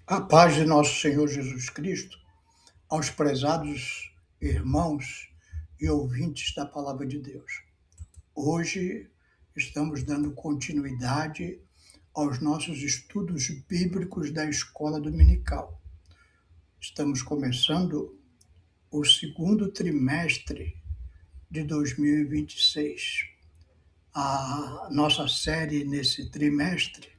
A paz de nosso Senhor Jesus Cristo, aos prezados irmãos e ouvintes da Palavra de Deus. Hoje estamos dando continuidade aos nossos estudos bíblicos da Escola Dominical. Estamos começando o segundo trimestre de 2026. A nossa série nesse trimestre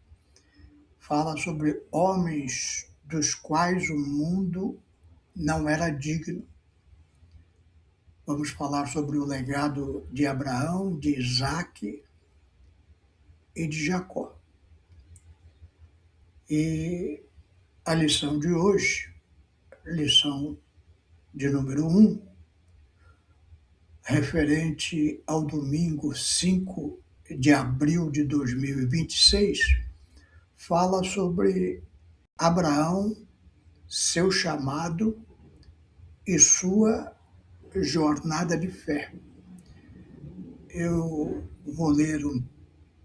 fala sobre homens dos quais o mundo não era digno. Vamos falar sobre o legado de Abraão, de Isaac e de Jacó. E a lição de hoje, lição de número 1, referente ao domingo 5 de abril de 2026, fala sobre Abraão, seu chamado e sua jornada de fé. Eu vou ler um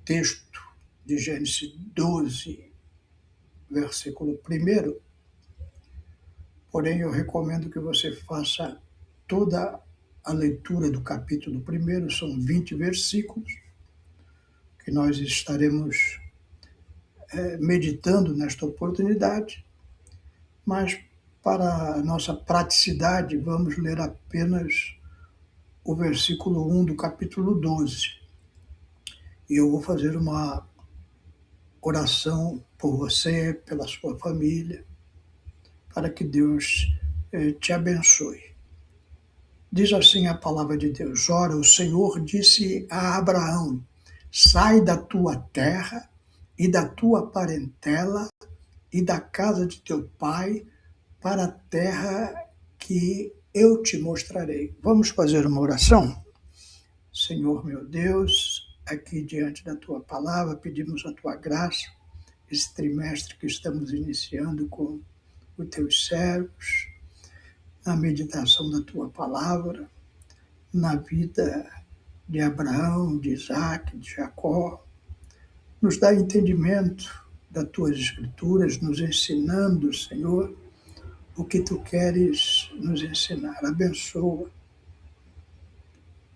texto de Gênesis 12, versículo 1, porém eu recomendo que você faça toda a leitura do capítulo 1, são 20 versículos, que nós estaremos meditando nesta oportunidade, mas para a nossa praticidade, vamos ler apenas o versículo 1 do capítulo 12. E eu vou fazer uma oração por você, pela sua família, para que Deus te abençoe. Diz assim a palavra de Deus: Ora, o Senhor disse a Abraão: sai da tua terra e da tua parentela e da casa de teu pai para a terra que eu te mostrarei. Vamos fazer uma oração? Senhor meu Deus, aqui diante da tua palavra, pedimos a tua graça, esse trimestre que estamos iniciando com os teus servos, na meditação da tua palavra, na vida de Abraão, de Isaac, de Jacó. Nos dá entendimento das tuas escrituras, nos ensinando, Senhor, o que tu queres nos ensinar. Abençoa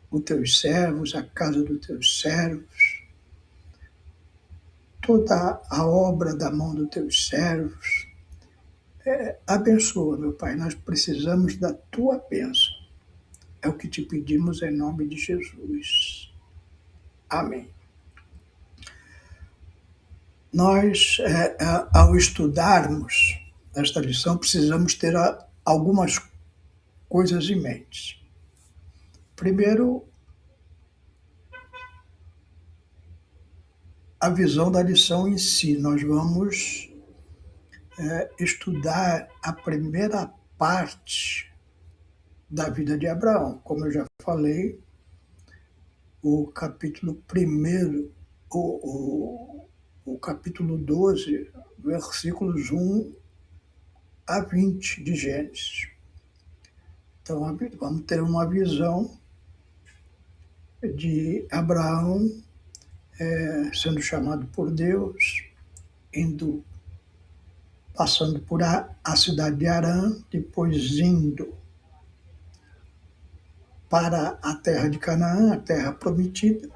os teus servos, a casa dos teus servos, toda a obra da mão dos teus servos. Abençoa, meu Pai, nós precisamos da tua bênção. É o que te pedimos em nome de Jesus. Amém. Nós, ao estudarmos esta lição, precisamos ter algumas coisas em mente. Primeiro, a visão da lição em si. Nós vamos estudar a primeira parte da vida de Abraão. Como eu já falei, o capítulo 1, o capítulo 12, versículos 1 a 20 de Gênesis. Então, vamos ter uma visão de Abraão sendo chamado por Deus, passando por a cidade de Harã, depois indo para a terra de Canaã, a terra prometida,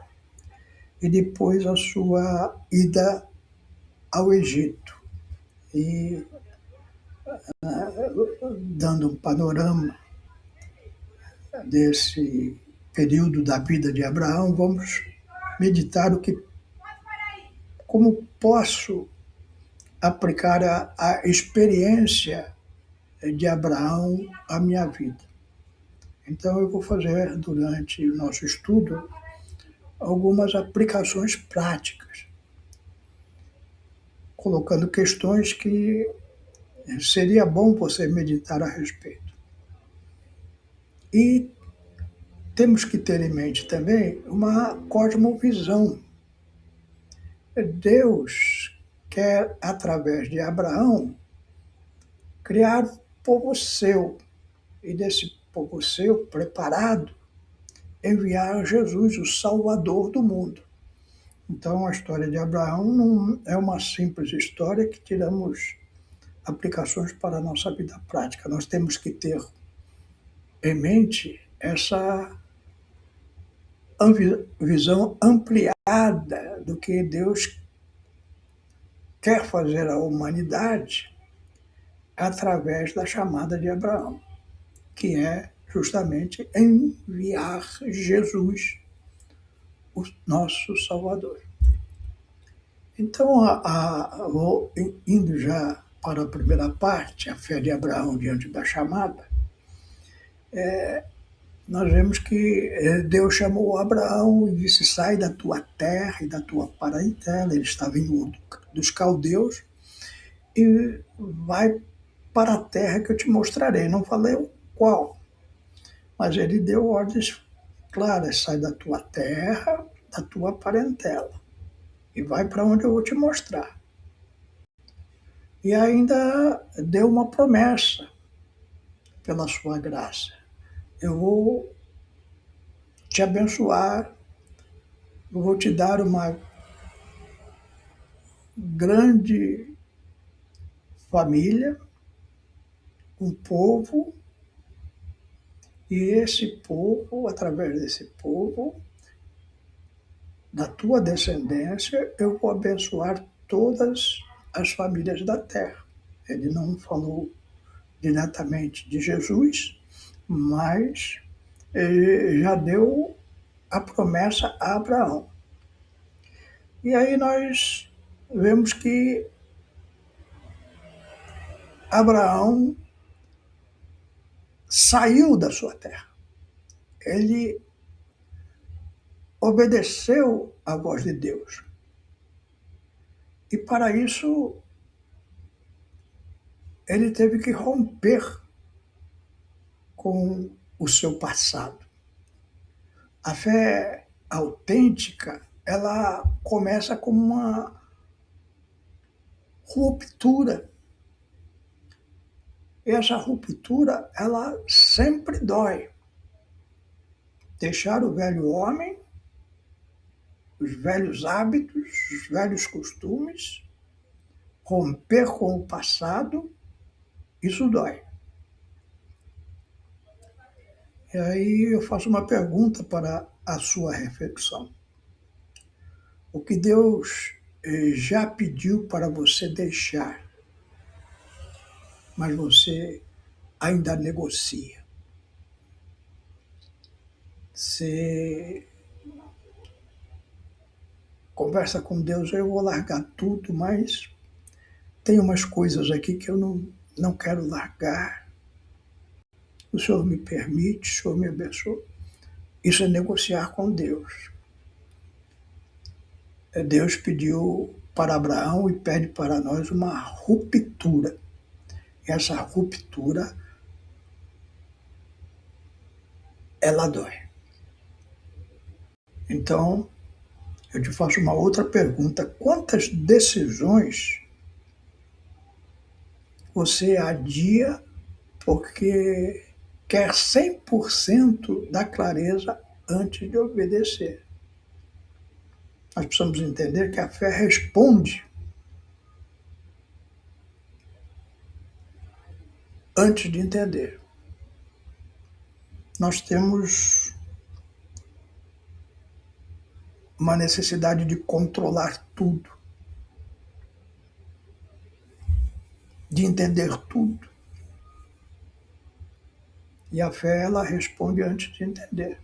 e depois a sua ida ao Egito. E dando um panorama desse período da vida de Abraão, vamos meditar como posso aplicar a experiência de Abraão à minha vida. Então eu vou fazer, durante o nosso estudo, algumas aplicações práticas, colocando questões que seria bom você meditar a respeito. E temos que ter em mente também uma cosmovisão. Deus quer, através de Abraão, criar um povo seu, e desse povo seu, preparado, enviar Jesus, o Salvador do mundo. Então, a história de Abraão não é uma simples história que tiramos aplicações para a nossa vida prática. Nós temos que ter em mente essa visão ampliada do que Deus quer fazer à humanidade através da chamada de Abraão, que é justamente enviar Jesus, o nosso Salvador. Então, vou indo já para a primeira parte, a fé de Abraão diante da chamada. Nós vemos que Deus chamou Abraão e disse: sai da tua terra e da tua parentela. Ele estava em Ur dos caldeus e vai para a terra que eu te mostrarei. Não falei o qual, mas ele deu ordens claras: sai da tua terra, da tua parentela e vai para onde eu vou te mostrar. E ainda deu uma promessa pela sua graça: eu vou te abençoar, eu vou te dar uma grande família, um povo, e esse povo, através desse povo, da tua descendência, eu vou abençoar todas as famílias da terra. Ele não falou diretamente de Jesus, mas já deu a promessa a Abraão. E aí nós vemos que Abraão saiu da sua terra. Ele obedeceu à voz de Deus. E para isso, ele teve que romper com o seu passado. A fé autêntica, ela começa com uma ruptura. E essa ruptura, ela sempre dói. Deixar o velho homem, os velhos hábitos, os velhos costumes, romper com o passado, isso dói. E aí eu faço uma pergunta para a sua reflexão. O que Deus já pediu para você deixar, mas você ainda negocia? Você conversa com Deus: eu vou largar tudo, mas tem umas coisas aqui que eu não quero largar. O Senhor me permite, o Senhor me abençoa. Isso é negociar com Deus. Deus pediu para Abraão e pede para nós uma ruptura. E essa ruptura, ela dói. Então, eu te faço uma outra pergunta: quantas decisões você adia porque quer 100% da clareza antes de obedecer? Nós precisamos entender que a fé responde antes de entender. Nós temos uma necessidade de controlar tudo, de entender tudo. E a fé, ela responde antes de entender.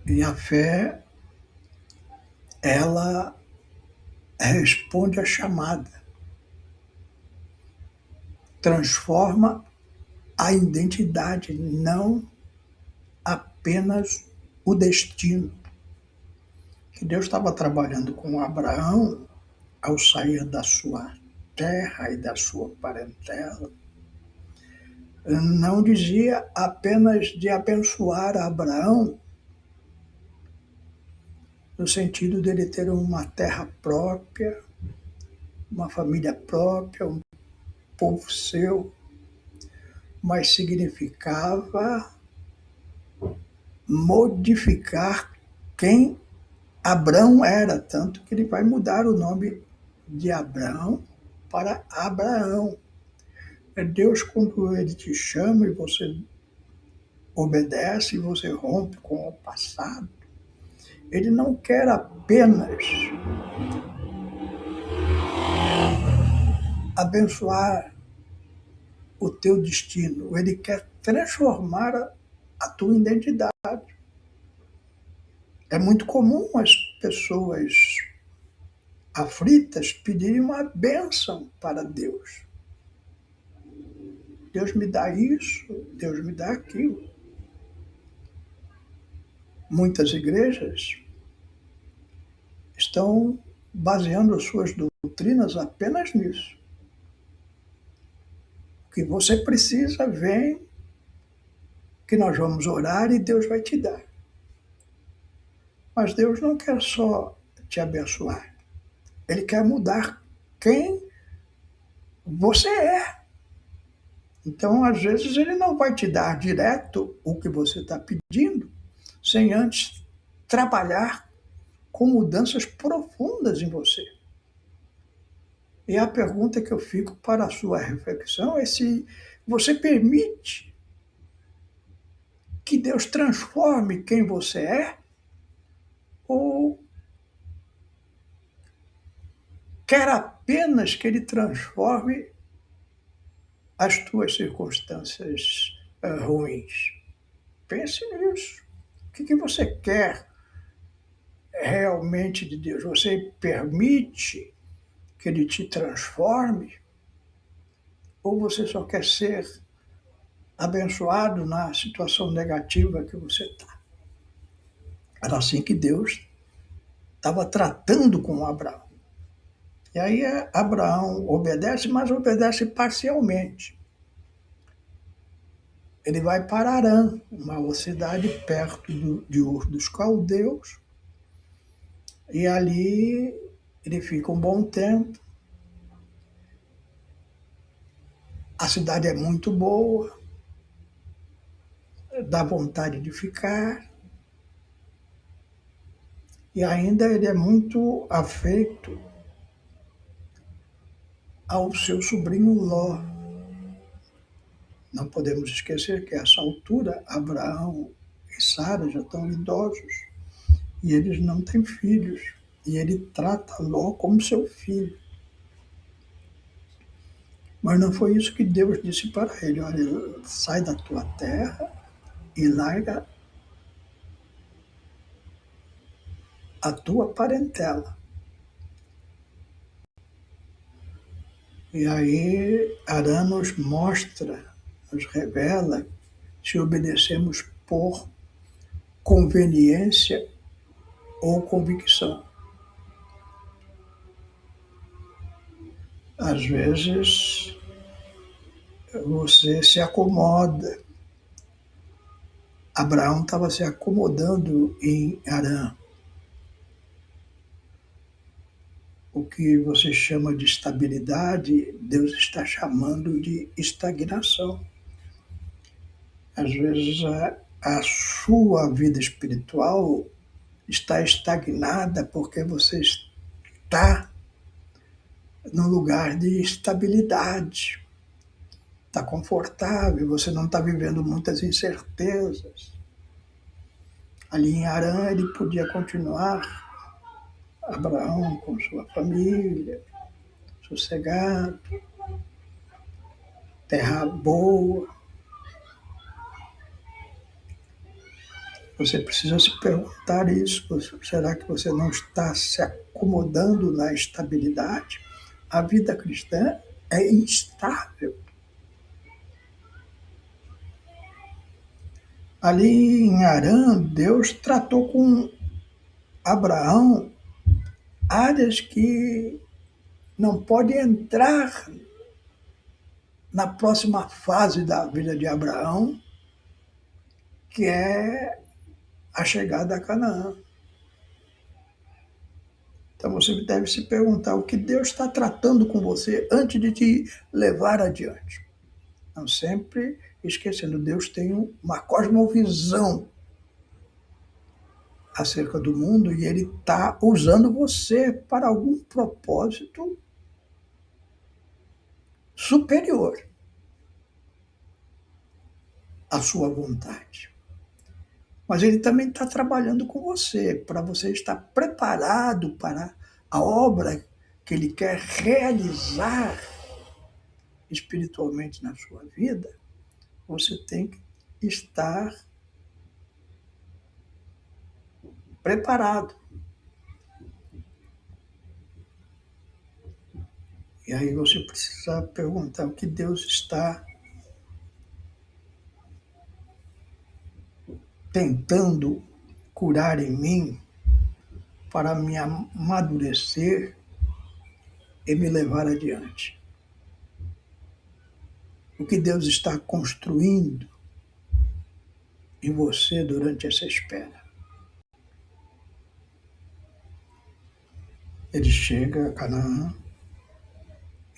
E a fé, ela responde à chamada, transforma a identidade, não apenas o destino. Que Deus estava trabalhando com Abraão ao sair da sua terra e da sua parentela. Não dizia apenas de abençoar Abraão, no sentido dele ter uma terra própria, uma família própria, um povo seu, mas significava modificar quem Abrão era, tanto que ele vai mudar o nome de Abrão para Abraão. É Deus, quando ele te chama e você obedece e você rompe com o passado, ele não quer apenas abençoar o teu destino, ele quer transformar a tua identidade. É muito comum as pessoas aflitas pedirem uma bênção para Deus. Deus me dá isso, Deus me dá aquilo. Muitas igrejas estão baseando as suas doutrinas apenas nisso. O que você precisa, vem, que nós vamos orar e Deus vai te dar. Mas Deus não quer só te abençoar. Ele quer mudar quem você é. Então, às vezes, ele não vai te dar direto o que você está pedindo, sem antes trabalhar com mudanças profundas em você. E a pergunta que eu fico para a sua reflexão é se você permite que Deus transforme quem você é ou quer apenas que Ele transforme as tuas circunstâncias ruins. Pense nisso. O que você quer realmente de Deus? Você permite que Ele te transforme? Ou você só quer ser abençoado na situação negativa que você está? Era assim que Deus estava tratando com Abraão. E aí Abraão obedece, mas obedece parcialmente. Ele vai para Harã, uma cidade perto de Ur dos Caldeus, e ali ele fica um bom tempo. A cidade é muito boa, dá vontade de ficar, e ainda ele é muito afeito ao seu sobrinho Ló. Não podemos esquecer que a essa altura Abraão e Sara já estão idosos e eles não têm filhos. E ele trata Ló como seu filho. Mas não foi isso que Deus disse para ele. Olha, sai da tua terra e larga a tua parentela. E aí Harã nos mostra, nos revela, se obedecemos por conveniência ou convicção. Às vezes você se acomoda. Abraão estava se acomodando em Harã. O que você chama de estabilidade, Deus está chamando de estagnação. Às vezes a sua vida espiritual está estagnada porque você está num lugar de estabilidade. Está confortável, você não está vivendo muitas incertezas. Ali em Harã ele podia continuar, Abraão com sua família, sossegado, terra boa. Você precisa se perguntar isso. Será que você não está se acomodando na estabilidade? A vida cristã é instável. Ali em Harã, Deus tratou com Abraão áreas que não podem entrar na próxima fase da vida de Abraão, que é a chegada a Canaã. Então você deve se perguntar o que Deus está tratando com você antes de te levar adiante. Não sempre esquecendo, Deus tem uma cosmovisão acerca do mundo e ele está usando você para algum propósito superior à sua vontade. Mas ele também está trabalhando com você, para você estar preparado para a obra que ele quer realizar espiritualmente na sua vida. Você tem que estar preparado. E aí você precisa perguntar o que Deus está tentando curar em mim para me amadurecer e me levar adiante. O que Deus está construindo em você durante essa espera. Ele chega a Canaã,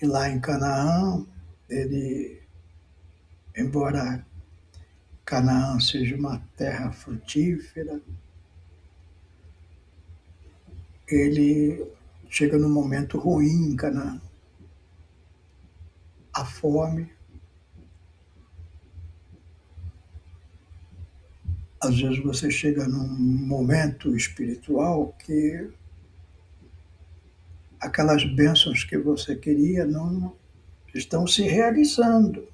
e lá em Canaã, ele, embora Canaã seja uma terra frutífera, ele chega num momento ruim em Canaã. A fome, às vezes você chega num momento espiritual que aquelas bênçãos que você queria não estão se realizando.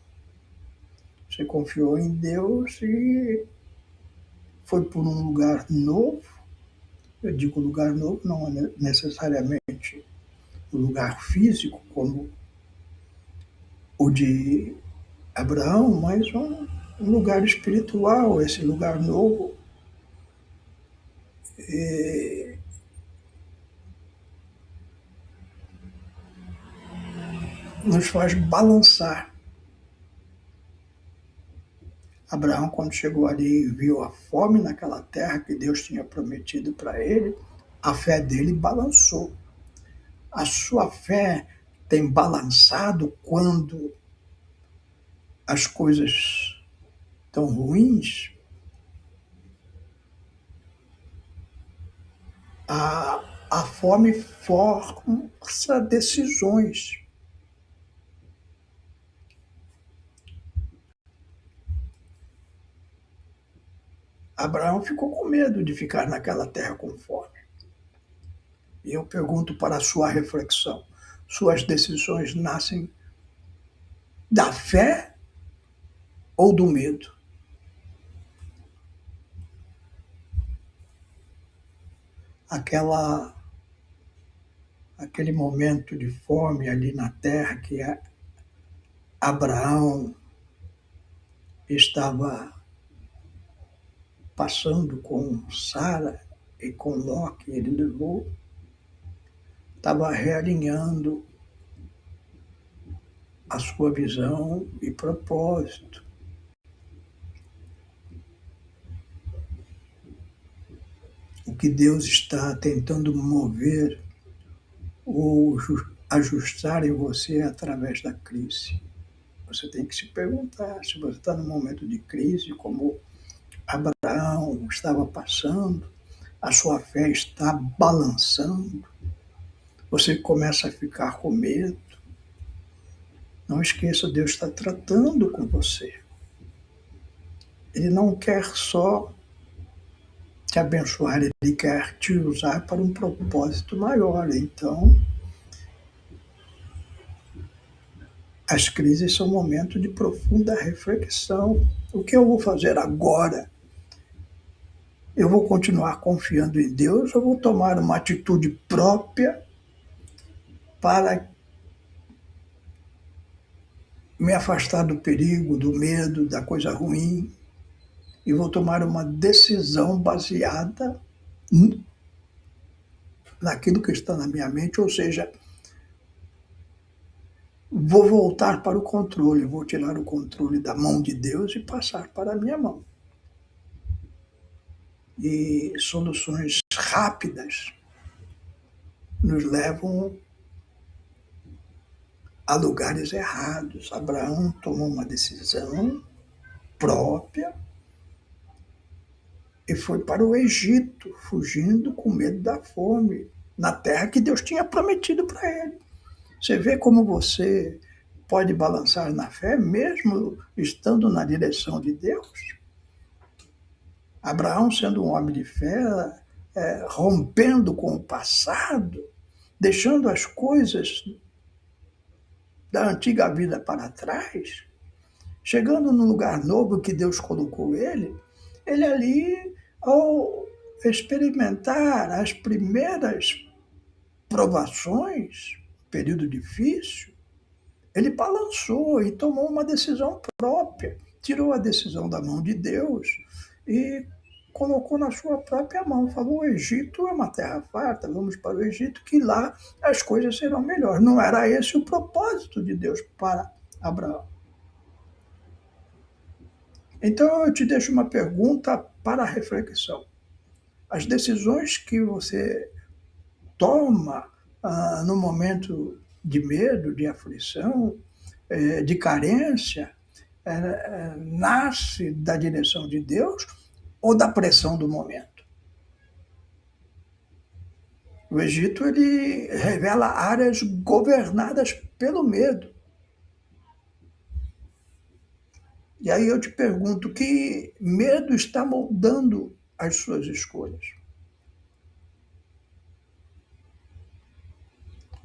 Você confiou em Deus e foi por um lugar novo. Eu digo lugar novo, não é necessariamente um lugar físico, como o de Abraão, mas um lugar espiritual, esse lugar novo. E nos faz balançar. Abraão, quando chegou ali e viu a fome naquela terra que Deus tinha prometido para ele, a fé dele balançou. A sua fé tem balançado quando as coisas estão ruins? A fome força decisões. Abraão ficou com medo de ficar naquela terra com fome. E eu pergunto para a sua reflexão: suas decisões nascem da fé ou do medo? Aquela, aquele momento de fome ali na terra que Abraão estava passando com Sara e com Ló, que ele levou, estava realinhando a sua visão e propósito. O que Deus está tentando mover ou ajustar em você através da crise. Você tem que se perguntar se você está num momento de crise, como Abraão estava passando, a sua fé está balançando, você começa a ficar com medo. Não esqueça, Deus está tratando com você. Ele não quer só te abençoar, ele quer te usar para um propósito maior. Então, as crises são momentos de profunda reflexão. O que eu vou fazer agora? Eu vou continuar confiando em Deus ou vou tomar uma atitude própria para me afastar do perigo, do medo, da coisa ruim, e vou tomar uma decisão baseada naquilo que está na minha mente, ou seja, vou voltar para o controle, vou tirar o controle da mão de Deus e passar para a minha mão. E soluções rápidas nos levam a lugares errados. Abraão tomou uma decisão própria e foi para o Egito, fugindo com medo da fome, na terra que Deus tinha prometido para ele. Você vê como você pode balançar na fé, mesmo estando na direção de Deus? Abraão, sendo um homem de fé, rompendo com o passado, deixando as coisas da antiga vida para trás, chegando no lugar novo que Deus colocou ele ali, ao experimentar as primeiras provações, período difícil, ele balançou e tomou uma decisão própria, tirou a decisão da mão de Deus e colocou na sua própria mão. Falou: o Egito é uma terra farta, vamos para o Egito, que lá as coisas serão melhores. Não era esse o propósito de Deus para Abraão. Então eu te deixo uma pergunta para reflexão. As decisões que você toma no momento de medo, de aflição, de carência, nasce da direção de Deus ou da pressão do momento? O Egito ele revela áreas governadas pelo medo. E aí eu te pergunto, que medo está moldando as suas escolhas?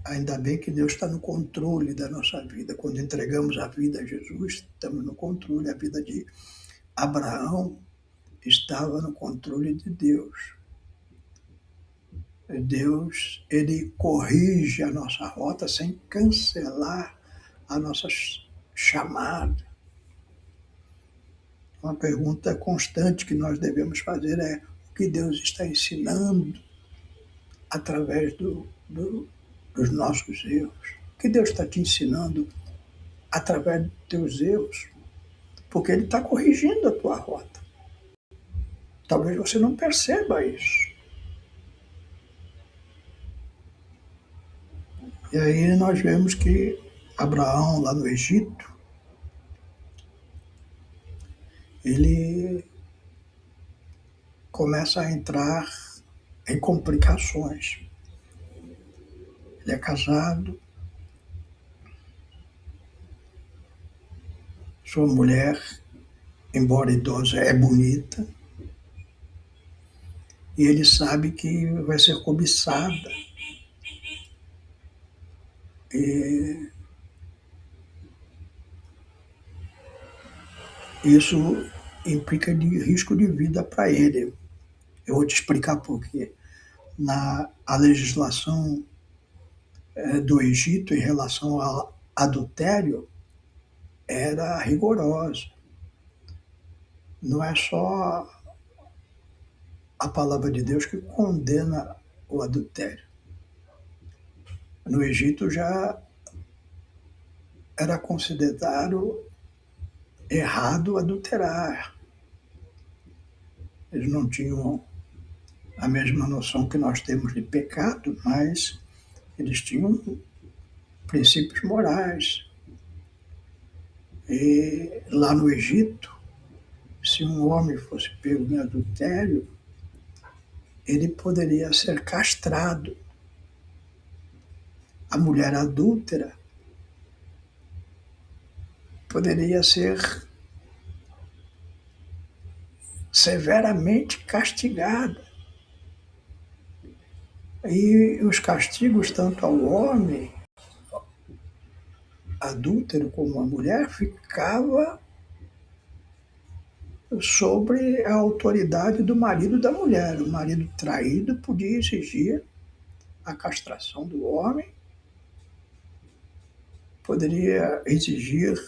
Ainda bem que Deus está no controle da nossa vida. Quando entregamos a vida a Jesus, estamos no controle. A vida de Abraão estava no controle de Deus. Deus, ele corrige a nossa rota sem cancelar a nossa chamada. Uma pergunta constante que nós devemos fazer é: o que Deus está ensinando através dos nossos erros? O que Deus está te ensinando através dos teus erros? Porque Ele está corrigindo a tua rota. Talvez você não perceba isso. E aí nós vemos que Abraão, lá no Egito, ele começa a entrar em complicações. Ele é casado, sua mulher, embora idosa, é bonita, e ele sabe que vai ser cobiçada. E isso implica de risco de vida para ele. Eu vou te explicar por quê. A legislação do Egito em relação ao adultério era rigorosa. Não é só a palavra de Deus que condena o adultério. No Egito já era considerado errado adulterar. Eles não tinham a mesma noção que nós temos de pecado, mas eles tinham princípios morais. E lá no Egito, se um homem fosse pego em adultério, ele poderia ser castrado. A mulher adúltera poderia ser severamente castigada. E os castigos, tanto ao homem adúltero como à mulher, ficava sobre a autoridade do marido da mulher. O marido traído podia exigir a castração do homem, poderia exigir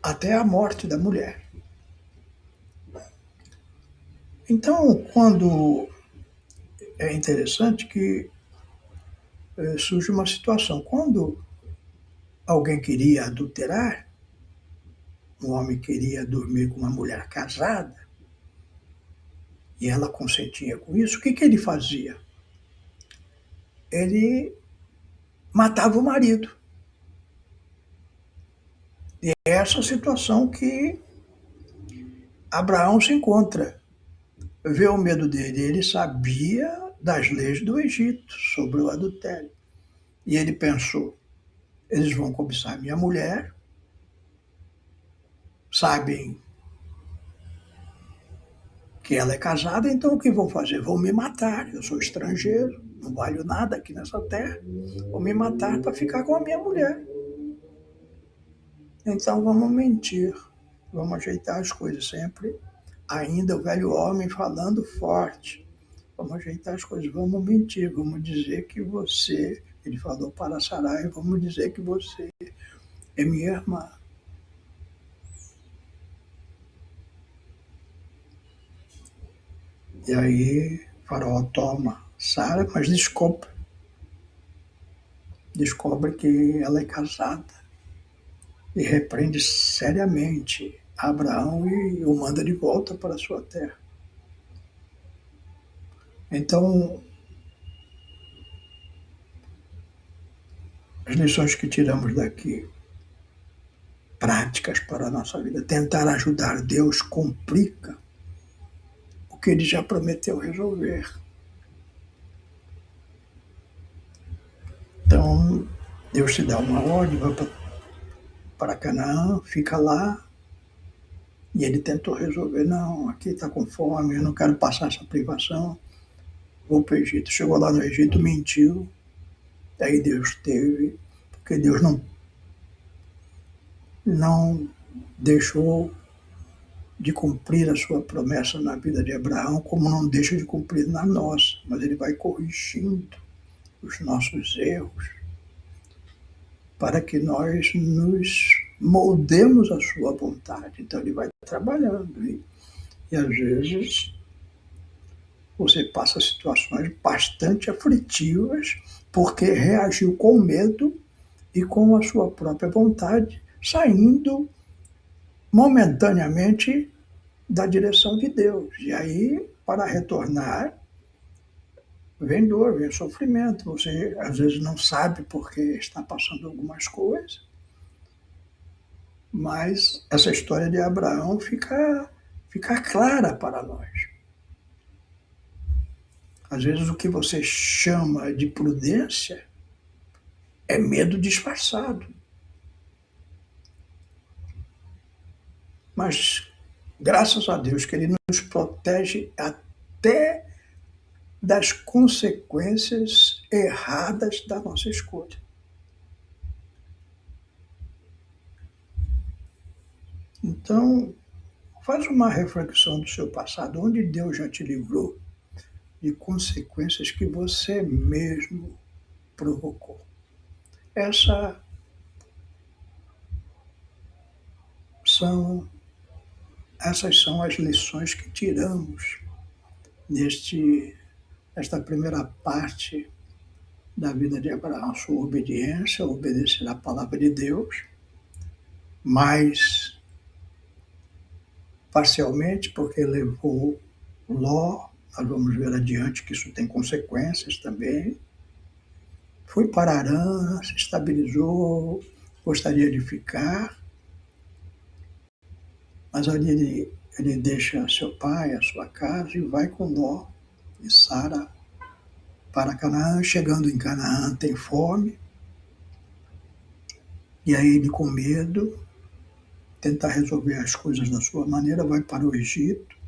até a morte da mulher. Então, quando é interessante que surge uma situação, quando alguém queria adulterar, um homem queria dormir com uma mulher casada, e ela consentia com isso, o que ele fazia? Ele matava o marido. E é essa situação que Abraão se encontra, vê o medo dele. Ele sabia das leis do Egito sobre o adultério. E ele pensou: eles vão cobiçar minha mulher, sabem que ela é casada, então o que vão fazer? Vão me matar. Eu sou estrangeiro, não valho nada aqui nessa terra. Vão me matar para ficar com a minha mulher. Então vamos mentir, vamos ajeitar as coisas sempre. Ainda o velho homem falando forte. Vamos ajeitar as coisas, vamos mentir, vamos dizer que você, ele falou para Sarai, vamos dizer que você é minha irmã. E aí Faraó toma Sara, mas descobre que ela é casada e repreende seriamente Abraão e o manda de volta para a sua terra. Então, as lições que tiramos daqui, práticas para a nossa vida, tentar ajudar Deus complica o que ele já prometeu resolver. Então, Deus te dá uma ordem, vai para Canaã, fica lá, e ele tentou resolver: não, aqui está com fome, eu não quero passar essa privação, vou para o Egito. Chegou lá no Egito, mentiu, aí Deus teve, porque Deus não deixou de cumprir a sua promessa na vida de Abraão, como não deixa de cumprir na nossa, mas ele vai corrigindo os nossos erros para que nós nos moldemos a sua vontade. Então ele vai trabalhando e às vezes você passa situações bastante aflitivas porque reagiu com medo e com a sua própria vontade, saindo momentaneamente da direção de Deus. E aí, para retornar, vem dor, vem sofrimento. Você às vezes não sabe porque está passando algumas coisas, mas essa história de Abraão fica clara para nós. Às vezes o que você chama de prudência é medo disfarçado. Mas graças a Deus que ele nos protege até das consequências erradas da nossa escolha. Então, faz uma reflexão do seu passado, onde Deus já te livrou de consequências que você mesmo provocou. Essas são, essas são as lições que tiramos nesta primeira parte da vida de Abraão. Sua obediência, obedecer à palavra de Deus, mas parcialmente porque levou Ló, nós vamos ver adiante que isso tem consequências também. Foi para Harã, se estabilizou, gostaria de ficar, mas ali ele deixa seu pai, a sua casa e vai com Ló e Sara para Canaã. Chegando em Canaã tem fome, e aí ele com medo, tentar resolver as coisas da sua maneira, vai para o Egito.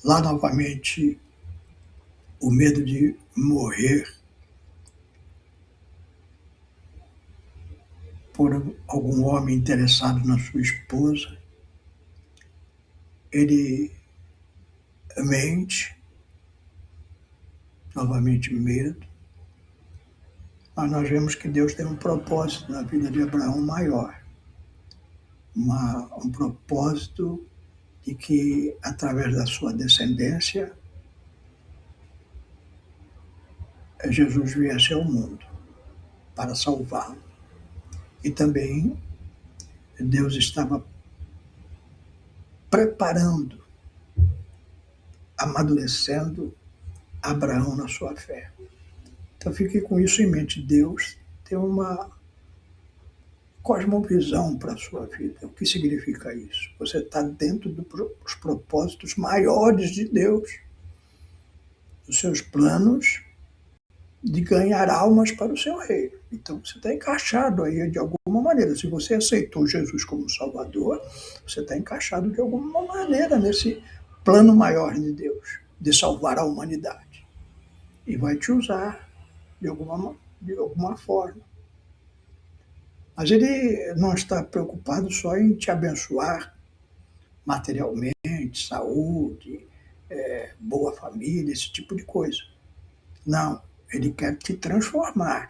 Lá novamente o medo de morrer por algum homem interessado na sua esposa. Ele mente, novamente medo, mas nós vemos que Deus tem um propósito na vida de Abraão maior, um propósito de que, através da sua descendência, Jesus viesse ao mundo para salvá-lo. E também Deus estava preparando, amadurecendo Abraão na sua fé. Então fique com isso em mente. Deus tem cosmovisão para a sua vida. O que significa isso? Você está dentro dos propósitos maiores de Deus, os seus planos de ganhar almas para o seu reino. Então você está encaixado aí de alguma maneira. Se você aceitou Jesus como Salvador, você está encaixado de alguma maneira nesse plano maior de Deus, de salvar a humanidade. E vai te usar de alguma forma. Mas ele não está preocupado só em te abençoar materialmente, saúde, boa família, esse tipo de coisa. Não, ele quer te transformar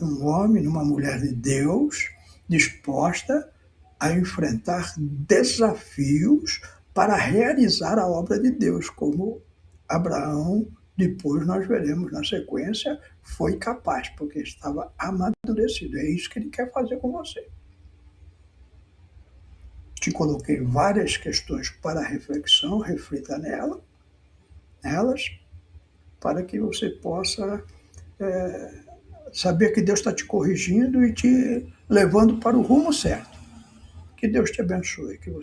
num homem, numa mulher de Deus, disposta a enfrentar desafios para realizar a obra de Deus, como Abraão, depois nós veremos na sequência, foi capaz, porque estava amadurecido. É isso que ele quer fazer com você. Te coloquei várias questões para reflexão, reflita nelas, para que você possa saber que Deus está te corrigindo e te levando para o rumo certo. Que Deus te abençoe, que você